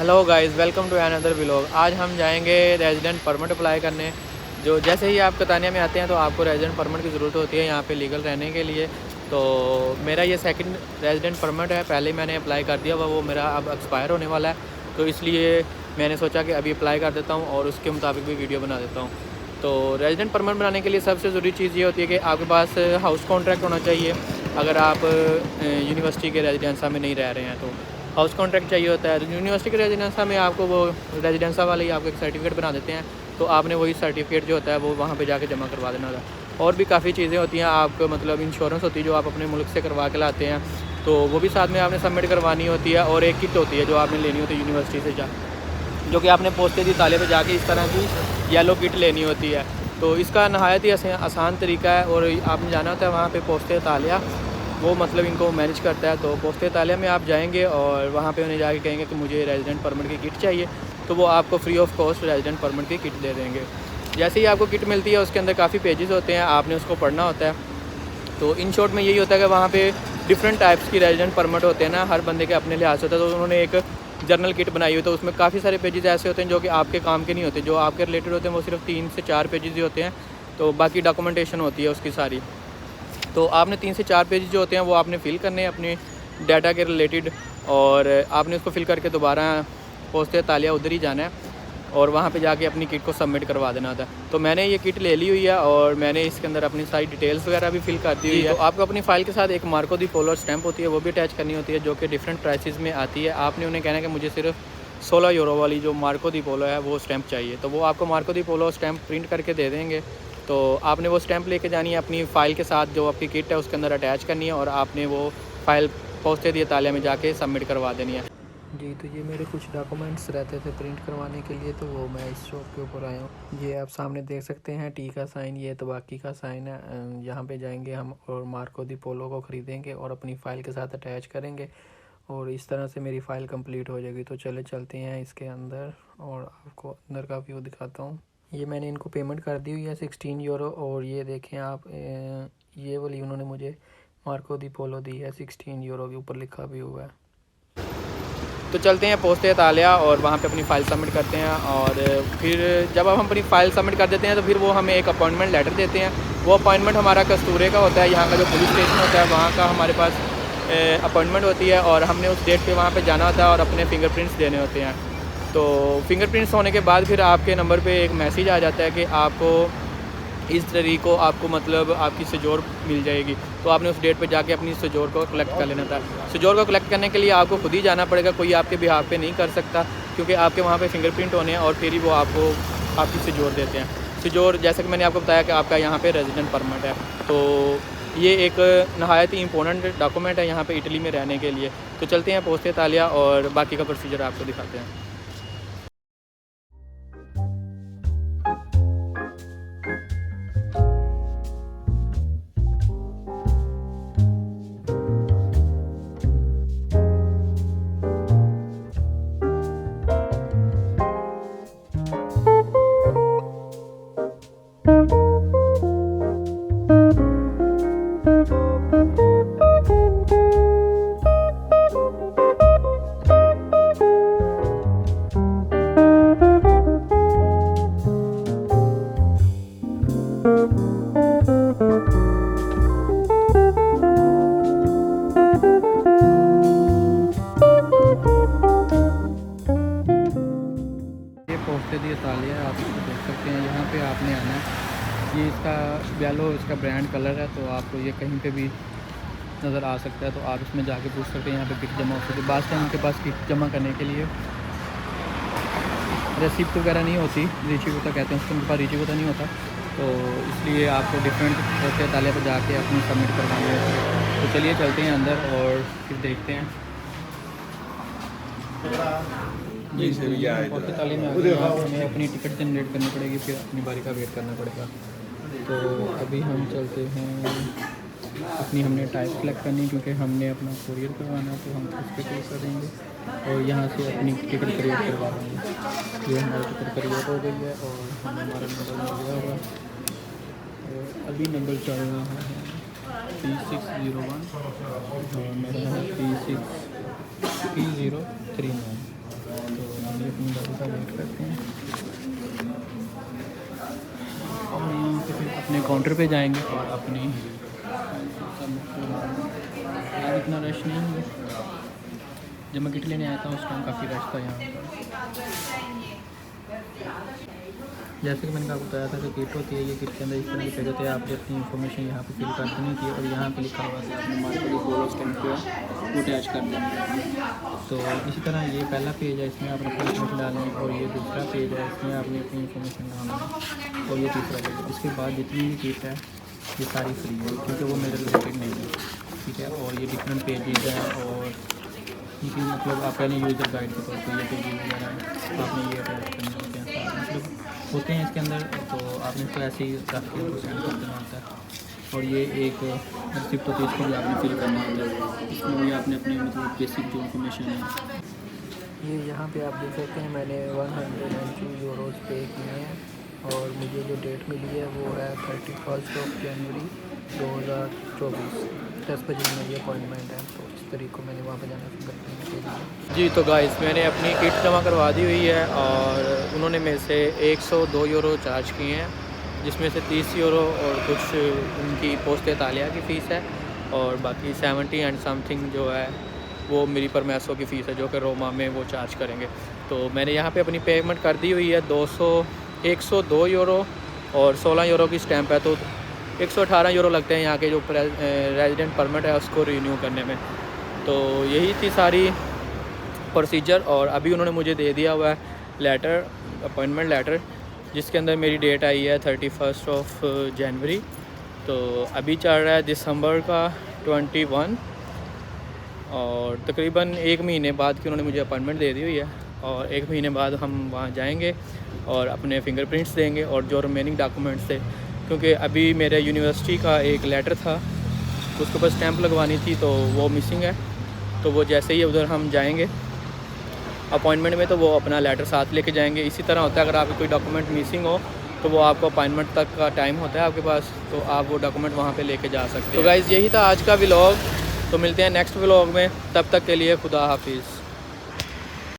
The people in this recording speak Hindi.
Hello guys, welcome to another vlog. आज हम जाएंगे रेजिडेंट परमिट अप्लाई करने। जो जैसे ही आप कतानिया में आते हैं तो आपको रेजिडेंट परमिट की ज़रूरत होती है यहाँ पे लीगल रहने के लिए। तो मेरा ये सेकंड रेजिडेंट परमिट है। पहले मैंने अप्लाई कर दिया वो मेरा अब एक्सपायर होने वाला है, तो इसलिए मैंने सोचा कि अभी अप्लाई कर देता हूँ और उसके मुताबिक भी वीडियो बना देता हूँ। तो रेजिडेंट परमिट बनाने के लिए सबसे ज़रूरी चीज़ ये होती है कि आपके पास हाउस कॉन्ट्रैक्ट होना चाहिए। अगर आप यूनिवर्सिटी के रेजिडेंसा में नहीं रह रहे हैं तो हाउस कॉन्ट्रैक्ट चाहिए होता है। यूनिवर्सिटी के रेजिडेंसा में आपको वो रेजिडेंसा वाले ही आपको एक सर्टिफिकेट बना देते हैं, तो आपने वही सर्टिफिकेट जो होता है वो वहाँ पे जाके जमा करवा देना होता है। और भी काफ़ी चीज़ें होती हैं, आपको मतलब इंश्योरेंस होती है जो आप अपने मुल्क से करवा के लाते हैं, तो वो भी साथ में आपने सबमिट करवानी होती है। और एक किट होती है जो आपने लेनी होती है यूनिवर्सिटी से जो कि आपने पोस्टे दी ताले पे जाके इस तरह की येलो किट लेनी होती है। तो इसका नहायत ही आसान तरीका है। और आपने जाना होता है वहाँ पे पोस्टे तालिया, वो मतलब इनको मैनेज करता है। तो पोस्टे तालिया में आप जाएंगे और वहाँ पे उन्हें जाके कहेंगे कि मुझे रेजिडेंट परमिट की किट चाहिए, तो वो आपको free of cost resident permit की किट दे देंगे। जैसे ही आपको किट मिलती है उसके अंदर काफ़ी पेजेस होते हैं, आपने उसको पढ़ना होता है। तो इन शॉर्ट में यही होता है कि वहाँ पे डिफरेंट टाइप्स की रेजिडेंट परमिट होते हैं ना, हर बंदे के अपने लिहाज से होता है। तो उन्होंने एक जर्नल किट बनाई हुई, तो उसमें काफ़ी सारे पेजेस ऐसे होते हैं जो कि आपके काम के नहीं होते। जो आपके रिलेटेड होते हैं वो सिर्फ 3 से 4 पेजेस ही होते हैं, तो बाकी डॉक्यूमेंटेशन होती है उसकी सारी। तो आपने 3 से 4 पेज जो होते हैं वो आपने फ़िल करने हैं अपने डाटा के रिलेटेड, और आपने उसको फ़िल करके दोबारा पोस्टे तालिया उधर ही जाना है और वहाँ पे जाके अपनी किट को सबमिट करवा देना था। तो मैंने ये किट ले ली हुई है और मैंने इसके अंदर अपनी सारी डिटेल्स वगैरह भी फिल कर दी हुई है। तो आपको अपनी फ़ाइल के साथ एक मार्को दी पोलो स्टैंप होती है, वो भी अटैच करनी होती है, जो कि डिफरेंट प्राइसेस में आती है। आपने उन्हें कहना है कि मुझे सिर्फ 16 यूरो वाली जो मार्को दी पोलो है वो स्टैंप चाहिए, तो वो आपको मार्को दी पोलो स्टैंप प्रिंट करके दे देंगे। तो आपने वो स्टैंप लेके जानी है अपनी फ़ाइल के साथ, जो आपकी किट है उसके अंदर अटैच करनी है और आपने वो फ़ाइल पोस्टे दिए तालिया में जाके सबमिट करवा देनी है। जी, तो ये मेरे कुछ डॉक्यूमेंट्स रहते थे प्रिंट करवाने के लिए, तो वो मैं इस शॉप के ऊपर आया हूँ। ये आप सामने देख सकते हैं, टी का साइन, ये तबाकी का साइन है। यहाँ पे जाएंगे हम और मार्को दी पोलो को ख़रीदेंगे और अपनी फ़ाइल के साथ अटैच करेंगे और इस तरह से मेरी फ़ाइल कंप्लीट हो जाएगी। तो चले चलते हैं इसके अंदर और आपको अंदर का व्यू दिखाता हूँ। ये मैंने इनको पेमेंट कर दी हुई है 16 यूरो, और ये देखें आप, ये वाली उन्होंने मुझे मार्को दी पोलो दी है 16 यूरो के ऊपर लिखा भी हुआ है। तो चलते हैं पोस्टे तालिया और वहाँ पे अपनी फ़ाइल सबमिट करते हैं। और फिर जब हम अपनी फ़ाइल सबमिट कर देते हैं तो फिर वो हमें एक अपॉइंटमेंट लेटर देते हैं। वो अपॉइंटमेंट हमारा कस्तूरे का होता है, यहाँ का जो पुलिस स्टेशन होता है वहाँ का हमारे पास अपॉइंटमेंट होती है, और हमने उस डेट पे वहाँ पे जाना होता है और अपने फिंगरप्रिंट्स देने होते हैं। तो फिंगरप्रिंट्स होने के बाद फिर आपके नंबर पे एक मैसेज आ जाता है कि आपको इस तरीक को आपको मतलब आपकी सजोर मिल जाएगी। तो आपने उस डेट पे जाके अपनी सजोर को कलेक्ट कर लेना था। सजोर को कलेक्ट करने के लिए आपको खुद ही जाना पड़ेगा, कोई आपके बिहाफ पे नहीं कर सकता, क्योंकि आपके वहाँ पे फिंगरप्रिंट होने हैं और फिर ही वो आपको आपकी सजोर देते हैं। सजोर जैसा कि मैंने आपको बताया कि आपका यहाँ पे रेजिडेंट परमिट है, तो ये एक नहायत ही इंपॉर्टेंट डॉक्यूमेंट है यहाँ पे इटली में रहने के लिए। तो चलते हैं पोस्टे तालिया और बाकी का प्रोसीजर आपको दिखाते हैं। पोस्टे दिए तालिया आप इसको देख सकते हैं, यहाँ पे आपने आना है। ये इसका येलो इसका ब्रांड कलर है, तो आपको ये कहीं पे भी नज़र आ सकता है, तो आप इसमें जाके पूछ सकते हैं। यहाँ पे किट जमा हो सकती है। बाद टाइम उनके पास किट जमा करने के लिए रेसिप्ट वगैरह नहीं होती, रिसीप्ट कहते हैं उसको, उनके पास रिसीप्ट नहीं होता, तो इसलिए आपको डिफरेंट पोस्टे तालिया पर जाके अपनी सबमिट करवानी होती है। तो चलिए चलते हैं अंदर और फिर देखते हैं। जी पोस्टे तालिया में आगे हमें अपनी टिकट जनरेट करनी पड़ेगी, फिर अपनी बारी का वेट करना पड़ेगा। तो अभी हम चलते हैं, अपनी हमने टाइप सेलेक्ट करनी, क्योंकि हमने अपना कोरियर करवाना है, तो हम उस पर क्लिक करेंगे और यहाँ से अपनी टिकट क्रिएट करवा देंगे। ये हमारी टिकट क्रिएट हो गई है और हमारा नंबर मिल गया होगा। और अभी नंबर चल रहा है P601 और मेरा है P6P039। तो गाड़ी का वेट करते हैं और यहाँ पे फिर अपने काउंटर पे जाएंगे और अपनी यार इतना रश नहीं है। जब मैं किट लेने आया था उस टाइम काफ़ी रश था यहाँ पर। जैसे कि मैंने आपको बताया था कि किट होती है, ये किट के अंदर इस तरह के पेज होते हैं। आपने अपनी इन्फॉर्मेशन यहाँ पे फिल कर देनी थी और यहाँ पे लिखा हुआ था अपने मार्केट फॉलो स्टैम्प को वो अटैच कर देंगे। तो इसी तरह ये पहला पेज है, इसमें आपने अपनी इन्फॉर्मेशन डालनी है, और ये दूसरा पेज है, इसमें आपने अपनी इन्फॉर्मेशन डालनी है, और ये तीसरा पेज है। इसके बाद जितनी भी किट है ये सारी फ्री है क्योंकि वो मेरे रिलेटेड नहीं है, ठीक है। और ये डिफरेंट पेजेज हैं और इनकी मतलब आप पहले यूज़र गाइड के तौर पर ये पेजेज वगैरह आपने ये अटैच करने होते हैं, मतलब होते हैं इसके अंदर। तो आपने इसको ऐसे ही रख के उसको सेंड कर देना होता है। और ये एक रिसिप्ट होती है, इसको भी आपने फिल करना होता है। इसमें भी आपने अपनी मतलब बेसिक जो इन्फॉर्मेशन है ये यहाँ पे आप देख सकते हैं। मैंने 102 यूरोज़ पे किए हैं और मुझे जो डेट मिली है वो है 31 जनवरी 2024। 10 बजे मेरी अपॉइंटमेंट है, तो इस तरीके को मैंने वहाँ पे जाना फिंगरप्रिंट के लिए। जी तो गाइस मैंने अपनी किट जमा करवा दी हुई है और उन्होंने मेरे से 102 यूरो चार्ज किए हैं, जिसमें से 30 यूरो और कुछ उनकी पोस्ट इतालिया की फ़ीस है और बाकी 70 एंड समथिंग जो है वो मेरी परमैसो की फ़ीस है जो कि रोमा में वो चार्ज करेंगे। तो मैंने यहाँ पे अपनी पेमेंट कर दी हुई है 102 यूरो और 16 यूरो की स्टैंप है, तो 118 यूरो लगते हैं यहाँ के जो रेजिडेंट परमिट है उसको रिन्यू करने में। तो यही थी सारी प्रोसीजर और अभी उन्होंने मुझे दे दिया हुआ है लेटर, अपॉइंटमेंट लेटर, जिसके अंदर मेरी डेट आई है 31 जनवरी। तो अभी चल रहा है दिसंबर का 21 और तकरीबन 1 महीने बाद की उन्होंने मुझे अपॉइंटमेंट दे दी हुई है और 1 महीने बाद हम वहाँ जाएंगे और अपने फिंगरप्रिंट्स देंगे और जो रिमेनिंग डॉक्यूमेंट्स थे, क्योंकि अभी मेरे यूनिवर्सिटी का एक लेटर था उसके ऊपर स्टैंप लगवानी थी तो वो मिसिंग है। तो वो जैसे ही उधर हम जाएंगे अपॉइंटमेंट में तो वो अपना लेटर साथ लेके जाएंगे। इसी तरह होता है अगर आपके कोई डॉक्यूमेंट मिसिंग हो तो वो आपको अपॉइंटमेंट तक का टाइम होता है आपके पास, तो आप वो डॉक्यूमेंट वहाँ पे लेके जा सकते हैं। तो गाइज़ यही था आज का व्लॉग, तो मिलते हैं नेक्स्ट व्लॉग में, तब तक के लिए खुदा हाफिज़।